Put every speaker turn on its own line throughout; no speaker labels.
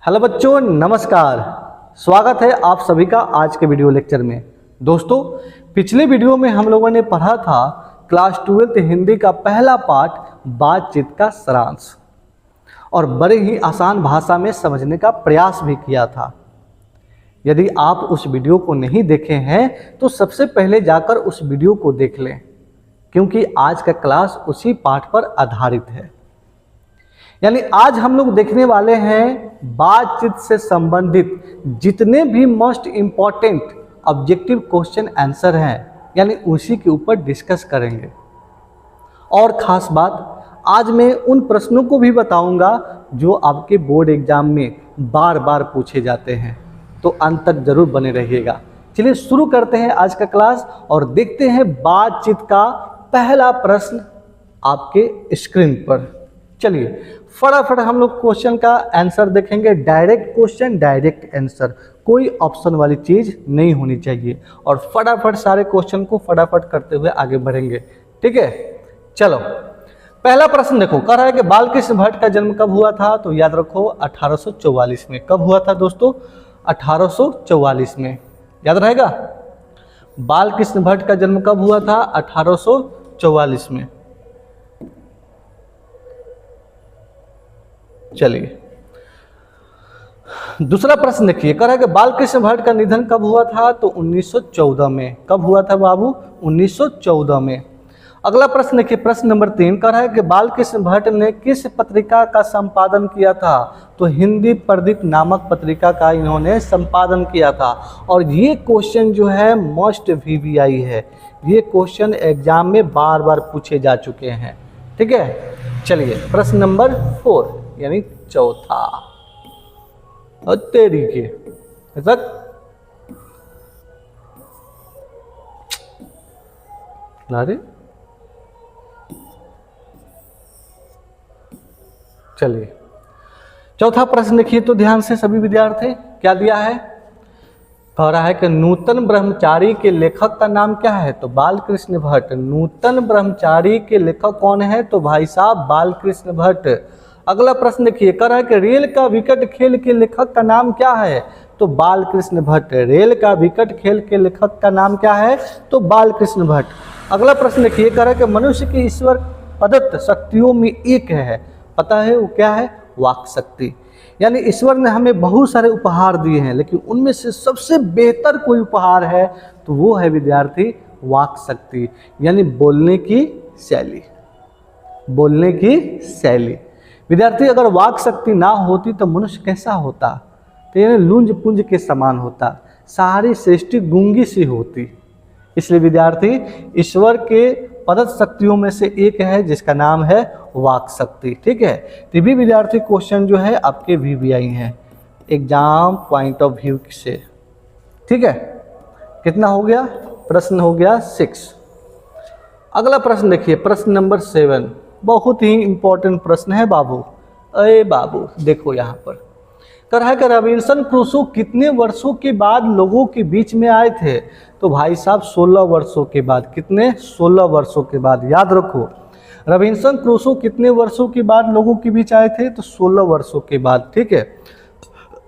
Hello बच्चों, नमस्कार। स्वागत है आप सभी का आज के वीडियो लेक्चर में। दोस्तों, पिछले वीडियो में हम लोगों ने पढ़ा था क्लास 12th हिंदी का पहला पार्ट बातचीत का सारांश और बड़े ही आसान भाषा में समझने का प्रयास भी किया था। यदि आप उस वीडियो को नहीं देखे हैं तो सबसे पहले जाकर उस वीडियो को देख लें, क्योंकि आज का क्लास उसी पाठ पर आधारित है। यानी आज हम लोग देखने वाले हैं बातचीत से संबंधित जितने भी most important objective question answer हैं, यानी उसी के ऊपर डिस्कस करेंगे। और ख़ास बात, आज मैं उन प्रश्नों को भी बताऊंगा जो आपके बोर्ड एग्जाम में बार बार पूछे जाते हैं, तो अंत तक जरूर बने रहिएगा। चलिए शुरू करते हैं आज का क्लास और देखते हैं बातचीत का पहला प्रश्न आपके स्क्रीन पर। चलिए फटाफट हम लोग क्वेश्चन का आंसर देखेंगे। डायरेक्ट क्वेश्चन, डायरेक्ट आंसर, कोई ऑप्शन वाली चीज नहीं होनी चाहिए। और फटाफट सारे क्वेश्चन को फटाफट करते हुए आगे बढ़ेंगे, ठीक है। चलो पहला प्रश्न देखो, कह रहा है कि बालकृष्ण भट्ट का जन्म कब हुआ था? तो याद रखो 1844 में। कब हुआ था दोस्तों? 1844 में। याद रहेगा, बालकृष्ण भट्ट का जन्म कब हुआ था? 1844 में। चलिए दूसरा प्रश्न देखिए, कह रहा है कि बालकृष्ण भट्ट का निधन कब हुआ था? तो 1914 में। कब हुआ था बाबू? 1914 में। अगला प्रश्न देखिए, प्रश्न नंबर 3, कह रहा है कि बालकृष्ण भट्ट ने किस पत्रिका का संपादन किया था? तो हिंदी प्रदीप नामक पत्रिका का इन्होंने संपादन किया था। और ये क्वेश्चन जो है मोस्ट VVI है। ये क्वेश्चन एग्जाम में बार बार पूछे जा चुके हैं, ठीक है। चलिए प्रश्न नंबर 4 यानी चौथा। और तेरी के तक अरे चलिए चौथा प्रश्न देखिए तो ध्यान से सभी विद्यार्थी। क्या दिया है? कह रहा है कि नूतन ब्रह्मचारी के लेखक का नाम क्या है? तो बालकृष्ण भट्ट। नूतन ब्रह्मचारी के लेखक कौन है? तो भाई साहब बालकृष्ण भट्ट। अगला प्रश्न देखिए, कह रहा है कि रेल का विकट खेल के लेखक का नाम क्या है? तो बालकृष्ण भट्ट। रेल का विकट खेल के लेखक का नाम क्या है? तो बालकृष्ण भट्ट। अगला प्रश्न देखिए, कह रहा है कि मनुष्य की ईश्वर प्रदत्त शक्तियों में एक है, पता है वो क्या है? वाक शक्ति। यानी ईश्वर ने हमें बहुत सारे उपहार दिए हैं, लेकिन उनमें से सबसे बेहतर कोई उपहार है तो वो है विद्यार्थी वाक शक्ति, यानी बोलने की शैली। बोलने की शैली विद्यार्थी, अगर वाक शक्ति ना होती तो मनुष्य कैसा होता? तो यानी लुंज पुंज के समान होता, सारी सृष्टि गूंगी सी होती। इसलिए विद्यार्थी ईश्वर के प्रदत्त शक्तियों में से एक है जिसका नाम है वाक शक्ति, ठीक है। तो भी विद्यार्थी क्वेश्चन जो है आपके VVI हैं एग्जाम पॉइंट ऑफ व्यू से, ठीक है। कितना हो गया? प्रश्न हो गया 6। अगला प्रश्न देखिए, प्रश्न नंबर 7, बहुत ही इंपॉर्टेंट प्रश्न है बाबू। अरे बाबू देखो यहाँ पर कह रहा है कि रॉबिन्सन क्रूसो कितने वर्षों के बाद लोगों के बीच में आए थे? तो भाई साहब 16 वर्षों के बाद। कितने? 16 वर्षों के बाद। याद रखो, रॉबिन्सन क्रूसो कितने वर्षों के बाद लोगों के बीच आए थे? तो 16 वर्षों के बाद, ठीक है।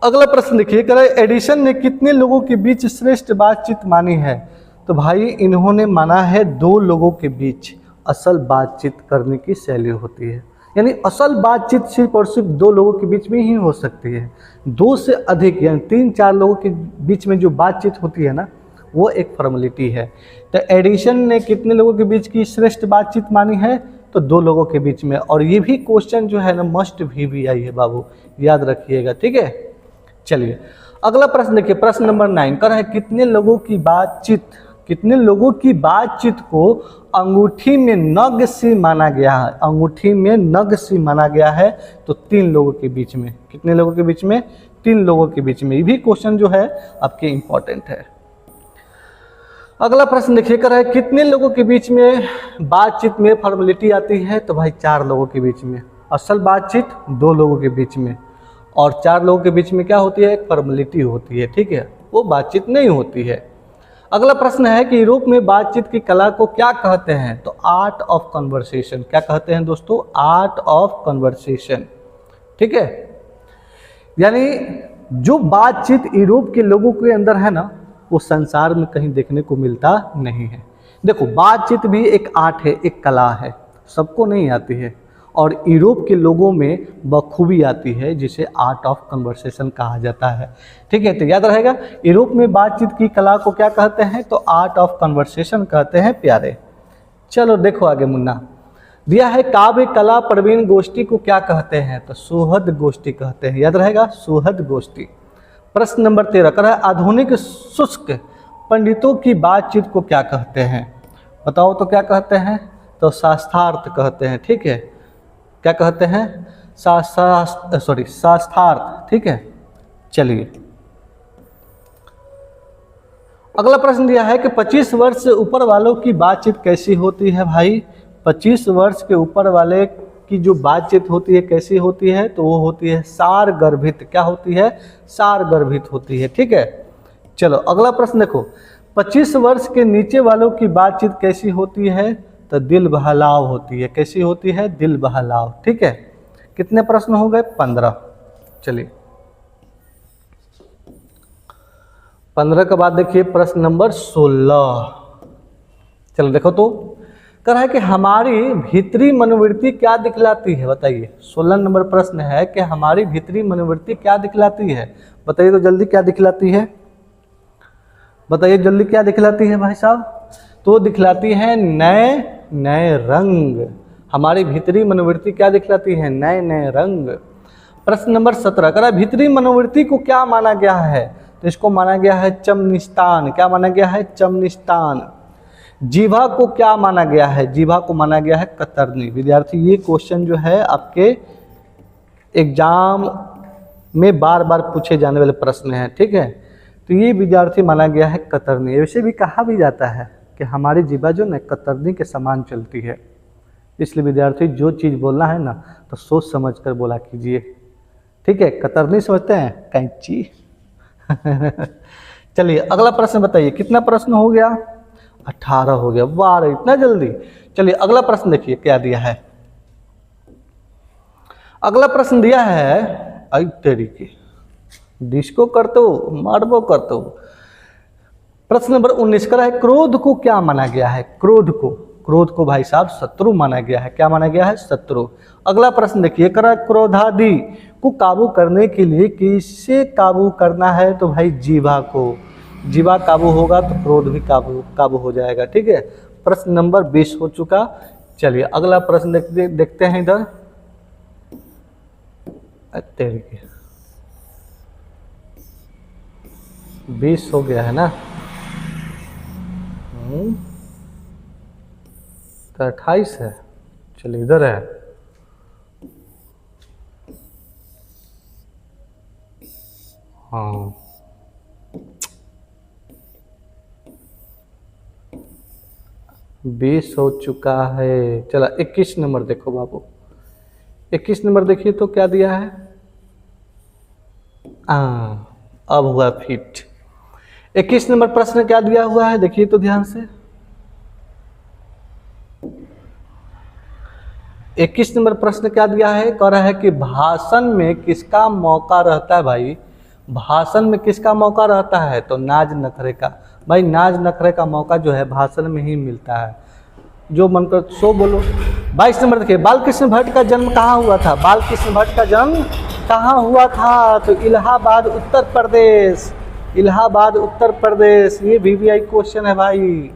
अगला प्रश्न देखिए, कह रहा है एडिसन ने कितने लोगों के बीच श्रेष्ठ बातचीत मानी है? तो भाई इन्होंने माना है 2 लोगों के बीच असल बातचीत करने की शैली होती है। यानी असल बातचीत सिर्फ और सिर्फ 2 लोगों के बीच में ही हो सकती है। 2 से अधिक यानी 3-4 लोगों के बीच में जो बातचीत होती है ना, वो एक फॉर्मेलिटी है। तो एडिशन ने कितने लोगों के बीच की श्रेष्ठ बातचीत मानी है? तो 2 लोगों के बीच में। और ये भी क्वेश्चन जो है ना मस्ट VVI है बाबू, याद रखिएगा, ठीक है। चलिए अगला प्रश्न देखिए, प्रश्न नंबर 9, कर है कितने लोगों की बातचीत को अंगूठी में नग सी माना गया है? अंगूठी में नग सी माना गया है। तो 3 लोगों के बीच में। कितने लोगों के बीच में? 3 लोगों के बीच में। ये भी क्वेश्चन जो है आपके इंपॉर्टेंट है। अगला प्रश्न देखिए, कर है कितने लोगों के बीच में बातचीत में फॉर्मेलिटी आती है? तो भाई 4 लोगों के बीच में। असल बातचीत 2 लोगों के बीच में, और 4 लोगों के बीच में क्या होती है? एक फॉर्मेलिटी होती है, ठीक है। वो बातचीत नहीं होती है। अगला प्रश्न है कि यूरोप में बातचीत की कला को क्या कहते हैं? तो आर्ट ऑफ कन्वर्सेशन। क्या कहते हैं दोस्तों? आर्ट ऑफ कन्वर्सेशन, ठीक है। यानी जो बातचीत यूरोप के लोगों के अंदर है ना, वो संसार में कहीं देखने को मिलता नहीं है। देखो, बातचीत भी एक आर्ट है, एक कला है, सबको नहीं आती है, और यूरोप के लोगों में बखूबी आती है, जिसे आर्ट ऑफ कन्वर्सेशन कहा जाता है। ठीक है, तो याद रहेगा, यूरोप में बातचीत की कला को क्या कहते हैं, तो आर्ट ऑफ कन्वर्सेशन कहते हैं प्यारे। चलो देखो आगे मुन्ना दिया है, काव्य कला प्रवीण गोष्ठी को क्या कहते हैं, तो सुहद गोष्ठी कहते हैं। याद रहेगा, सुहद गोष्ठी। प्रश्न नंबर 13 कर है, आधुनिक शुष्क पंडितों की बातचीत को क्या कहते हैं, बताओ तो क्या कहते हैं, तो शास्त्रार्थ कहते हैं। ठीक है, क्या कहते हैं, शास्त्रार्थ। ठीक है, चलिए अगला प्रश्न दिया है कि 25 वर्ष से ऊपर वालों की बातचीत कैसी होती है भाई। 25 वर्ष के ऊपर वाले की जो बातचीत होती है कैसी होती है, तो वो होती है सार गर्भित। क्या होती है, सार गर्भित होती है। ठीक है, चलो अगला प्रश्न देखो, 25 वर्ष के नीचे वालों की बातचीत कैसी होती है, तो दिल बहलाव होती है। कैसी होती है, दिल बहलाव। ठीक है, कितने प्रश्न हो गए, 15। चलिए 15 के बाद देखिए प्रश्न नंबर 16। चलो देखो तो कह रहा है कि हमारी भीतरी मनोवृत्ति क्या दिखलाती है, बताइए। 16 नंबर प्रश्न है कि हमारी भीतरी मनोवृत्ति क्या दिखलाती है, बताइए तो जल्दी, क्या दिखलाती है, बताइए जल्दी, क्या दिखलाती है भाई साहब, तो दिखलाती है नए नए रंग। हमारी भीतरी मनोवृत्ति क्या दिखलाती है, नए नए रंग। प्रश्न नंबर 17 कह रहा है, भीतरी मनोवृत्ति को क्या माना गया है, तो इसको माना गया है चमनिस्तान। क्या माना गया है, चमनिस्तान। जीभा को क्या माना गया है, जीभा को माना गया है कतरनी। विद्यार्थी ये क्वेश्चन जो है आपके एग्जाम में बार बार पूछे जाने वाले प्रश्न हैं। ठीक है, तो ये विद्यार्थी माना गया है कतरनी। वैसे भी कहा भी जाता है कि हमारी जीभा जो ना कतरनी के समान चलती है, इसलिए विद्यार्थी जो चीज़ बोलना है ना, तो सोच समझ कर बोला कीजिए। ठीक है, कतरनी समझते हैं, कैंची। चलिए अगला प्रश्न बताइए, कितना प्रश्न हो गया, 18 हो गया। वाह, इतना जल्दी। चलिए अगला प्रश्न देखिए क्या दिया है। अगला प्रश्न दिया है, आई तेरी की डिस्को करते हो, मारबो करते हो। प्रश्न नंबर 19 का है, क्रोध को क्या माना गया है, क्रोध को भाई साहब शत्रु माना गया है। क्या माना गया है, शत्रु। अगला प्रश्न देखिए, करा क्रोधादि को काबू करने के लिए किसे काबू करना है, तो भाई जीभा को। जीभा काबू होगा तो क्रोध भी काबू हो जाएगा। ठीक है, प्रश्न नंबर 20 हो चुका। चलिए अगला प्रश्न देखते हैं इधर। तेरे के 20 हो गया है ना, तो 28 है। चलिए इधर है, हाँ 20 हो चुका है। चला 21 नंबर देखो बाबू, 21 नंबर देखिए तो क्या दिया है, अब हुआ फिट। 21 नंबर प्रश्न क्या दिया हुआ है, देखिए तो ध्यान से। 21 नंबर प्रश्न क्या दिया है, कह रहा है कि भाषण में किसका मौका रहता है भाई, भाषण में किसका मौका रहता है, तो नाज नखरे का। भाई नाज नखरे का मौका जो है भाषण में ही मिलता है, जो मन कर सो बोलो। 22 नंबर देखिए, बालकृष्ण भट्ट का जन्म कहाँ हुआ था, बालकृष्ण भट्ट का जन्म कहाँ हुआ था, तो इलाहाबाद उत्तर प्रदेश, इलाहाबाद उत्तर प्रदेश। ये VVI क्वेश्चन है भाई,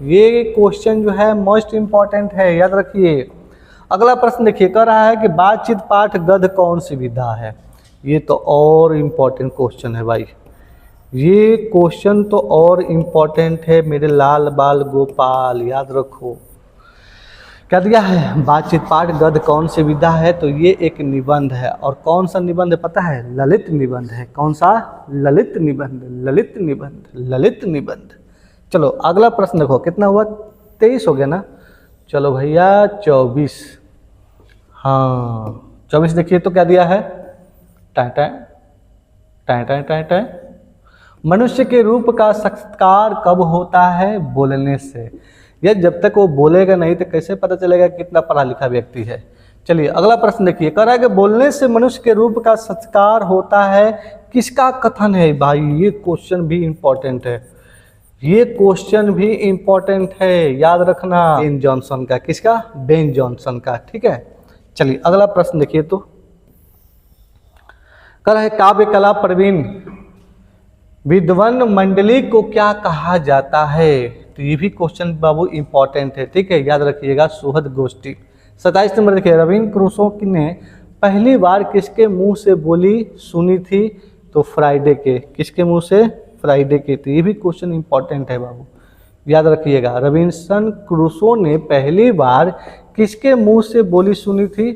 ये क्वेश्चन जो है मोस्ट इम्पॉर्टेंट है, याद रखिए। अगला प्रश्न देखिए, कह रहा है कि बातचीत पाठ गद्य कौन सी विधा है। ये तो और इम्पॉर्टेंट क्वेश्चन है भाई, ये क्वेश्चन तो और इम्पॉर्टेंट है मेरे लाल बाल गोपाल, याद रखो। क्या दिया है, बातचीत पाठ गद्य कौन सी विधा है, तो ये एक निबंध है। और कौन सा निबंध है पता है, ललित निबंध है। कौन सा, ललित निबंध, ललित निबंध, ललित निबंध। चलो अगला प्रश्न देखो, कितना हुआ, 23 हो गया ना। चलो भैया 24, हाँ 24 देखिए तो क्या दिया है, tie tie tie tie tie tie. मनुष्य के रूप का साक्षात्कार कब होता है, बोलने से। यह जब तक वो बोलेगा नहीं तो कैसे पता चलेगा कितना पढ़ा लिखा व्यक्ति है। चलिए अगला प्रश्न देखिए, कह रहा है कि बोलने से मनुष्य के रूप का संस्कार होता है, किसका कथन है भाई? ये क्वेश्चन भी इंपॉर्टेंट है, ये क्वेश्चन भी इंपॉर्टेंट है, याद रखना। बेन जॉनसन का, किसका? बेन जॉनसन का, ठीक है। चलिए अगला प्रश्न देखिए, तो कह रहा है काव्य कला प्रवीण विद्वान मंडली को क्या कहा जाता है? तो ये भी क्वेश्चन बाबू इंपॉर्टेंट है, ठीक है, याद रखिएगा। सुहद गोष्ठी। 27 नंबर देखिए, रविंद्र क्रूसो ने पहली बार किसके मुंह से बोली सुनी थी? तो फ्राइडे के। किसके मुंह से? फ्राइडे के। तो ये भी क्वेश्चन इंपॉर्टेंट है बाबू, याद रखिएगा। रविंसन क्रूसो ने पहली बार किसके मुंह से बोली सुनी थी?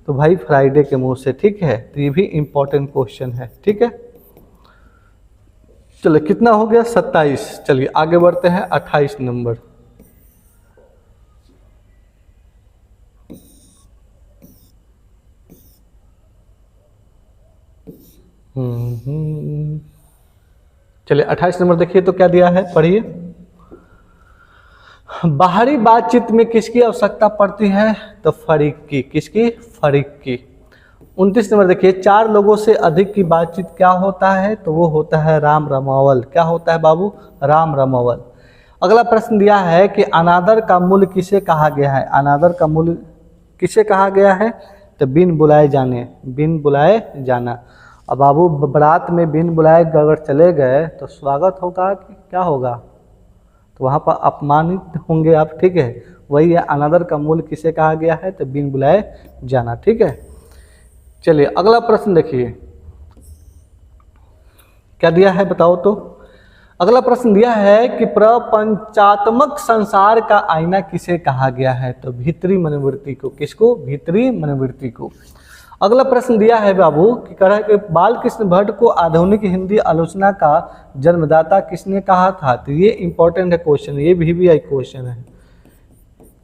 तो भाई फ्राइडे के मुंह से, ठीक है। तो ये भी इंपॉर्टेंट क्वेश्चन है, ठीक है। चलो कितना हो गया? 27। चलिए आगे बढ़ते हैं 28 नंबर। चलिए 28 नंबर देखिए, तो क्या दिया है, पढ़िए। बाहरी बातचीत में किसकी आवश्यकता पड़ती है? तो फरीक की। किसकी? फरीक की। 29 नंबर देखिए, 4 लोगों से अधिक की बातचीत क्या होता है? तो वो होता है राम रमावल। क्या होता है बाबू? राम रमावल। अगला प्रश्न दिया है कि अनादर का मूल्य किसे कहा गया है? अनादर का मूल्य किसे कहा गया है? तो बिन बुलाए जाने। बिन बुलाए जाना। अब बाबू बारात में बिन बुलाए अगर चले गए तो स्वागत होगा कि क्या होगा? तो वहाँ पर अपमानित होंगे आप, ठीक है। वही है, अनादर का मूल्य किसे कहा गया है? तो बिन बुलाए जाना, ठीक है। चलिए अगला प्रश्न देखिए, क्या दिया है बताओ तो। अगला प्रश्न दिया है कि प्रपंचात्मक संसार का आईना किसे कहा गया है? तो भीतरी मनोवृत्ति को। किसको? भीतरी मनोवृत्ति को। अगला प्रश्न दिया है बाबू कि कह रहा है कि बाल कृष्ण भट्ट को आधुनिक हिंदी आलोचना का जन्मदाता किसने कहा था? तो ये इंपॉर्टेंट है क्वेश्चन, ये VVI क्वेश्चन है,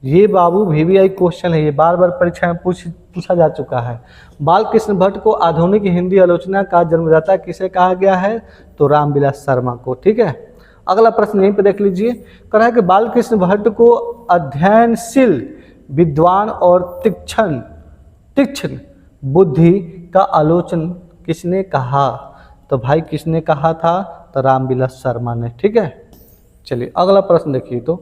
ये बाबू VVI क्वेश्चन है, ये बार बार परीक्षा में पूछा जा चुका है। बाल कृष्ण भट्ट को आधुनिक हिंदी आलोचना का जन्मदाता किसे कहा गया है? तो रामविलास शर्मा को, ठीक है। अगला प्रश्न यहीं पे देख लीजिए, कह रहा है कि बाल कृष्ण भट्ट को अध्ययनशील, विद्वान और तीक्ष्ण बुद्धि का आलोचन किसने कहा? तो भाई किसने कहा था? तो रामविलास शर्मा ने, ठीक है। चलिए अगला प्रश्न देखिए, तो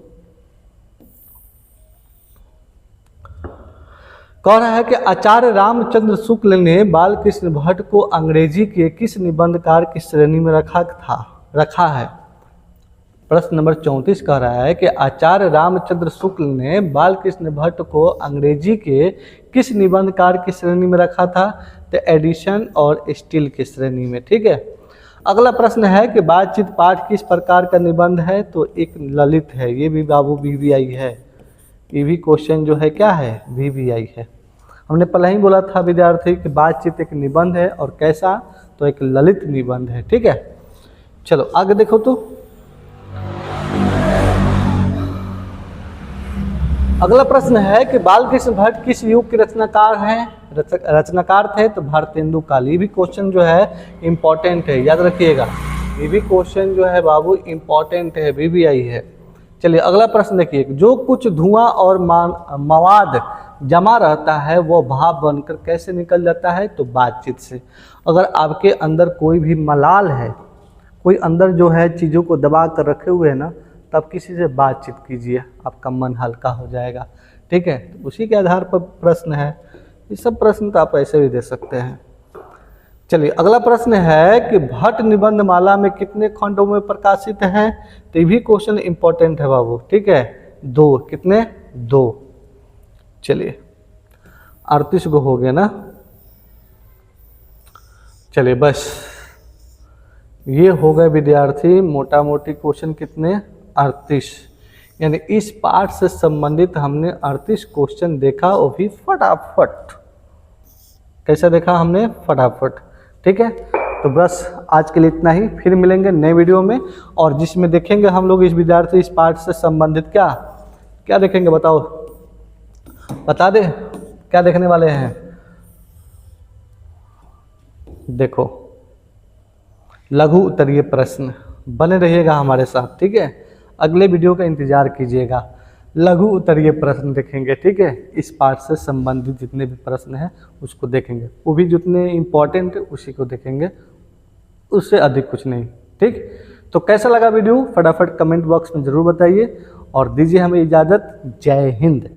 कह रहा है कि आचार्य रामचंद्र शुक्ल ने बाल कृष्ण भट्ट को अंग्रेजी के किस निबंधकार की श्रेणी में रखा है? प्रश्न नंबर 34 कह रहा है कि आचार्य रामचंद्र शुक्ल ने बाल कृष्ण भट्ट को अंग्रेजी के किस निबंधकार की श्रेणी में रखा था? तो एडिशन और स्टील की श्रेणी में, ठीक है। अगला प्रश्न है कि बातचीत पाठ किस प्रकार का निबंध है? तो एक ललित है, ये भी बाबू VVI है, ये भी क्वेश्चन जो है क्या है? VVI है। हमने पहले ही बोला था विद्यार्थी कि बातचीत एक निबंध है, और कैसा? तो एक ललित निबंध है, ठीक है। चलो आगे देखो, तो अगला प्रश्न है कि बालकृष्ण भट्ट किस युग के रचनाकार हैं? रचनाकार थे तो भारतेंदु काल। ये भी क्वेश्चन जो है इंपॉर्टेंट है, याद रखिएगा। ये भी क्वेश्चन जो है बाबू इंपॉर्टेंट है, VVI है। चलिए अगला प्रश्न देखिए, जो कुछ धुआं और मवाद जमा रहता है वो भाप बनकर कैसे निकल जाता है? तो बातचीत से। अगर आपके अंदर कोई भी मलाल है, कोई अंदर जो है चीज़ों को दबा कर रखे हुए है ना, तब किसी से बातचीत कीजिए, आपका मन हल्का हो जाएगा, ठीक है। तो उसी के आधार पर प्रश्न है, ये सब प्रश्न तो आप ऐसे भी दे सकते हैं। चलिए अगला प्रश्न है कि भट्ट निबंध माला में कितने खंडों में प्रकाशित हैं? तो ये भी क्वेश्चन इंपॉर्टेंट है बाबू, ठीक है। 2। कितने? 2। चलिए 38 को हो गया ना। चलिए बस ये हो गए विद्यार्थी मोटा मोटी क्वेश्चन कितने? 38। यानी इस पार्ट से संबंधित हमने 38 क्वेश्चन देखा, वो भी फटाफट। कैसा देखा हमने? फटाफट, ठीक है। तो बस आज के लिए इतना ही, फिर मिलेंगे नए वीडियो में, और जिसमें देखेंगे हम लोग इस विद्यार्थी इस पार्ट से संबंधित क्या क्या देखेंगे, बताओ, बता दे क्या देखने वाले हैं। देखो लघु उत्तरीय प्रश्न, बने रहिएगा हमारे साथ, ठीक है। अगले वीडियो का इंतजार कीजिएगा। लघु उत्तरीय प्रश्न देखेंगे, ठीक है। इस पाठ से संबंधित जितने भी प्रश्न हैं उसको देखेंगे, वो भी जितने इम्पोर्टेंट है उसी को देखेंगे, उससे अधिक कुछ नहीं, ठीक। तो कैसा लगा वीडियो फटाफट कमेंट बॉक्स में ज़रूर बताइए और दीजिए हमें इजाज़त। जय हिंद।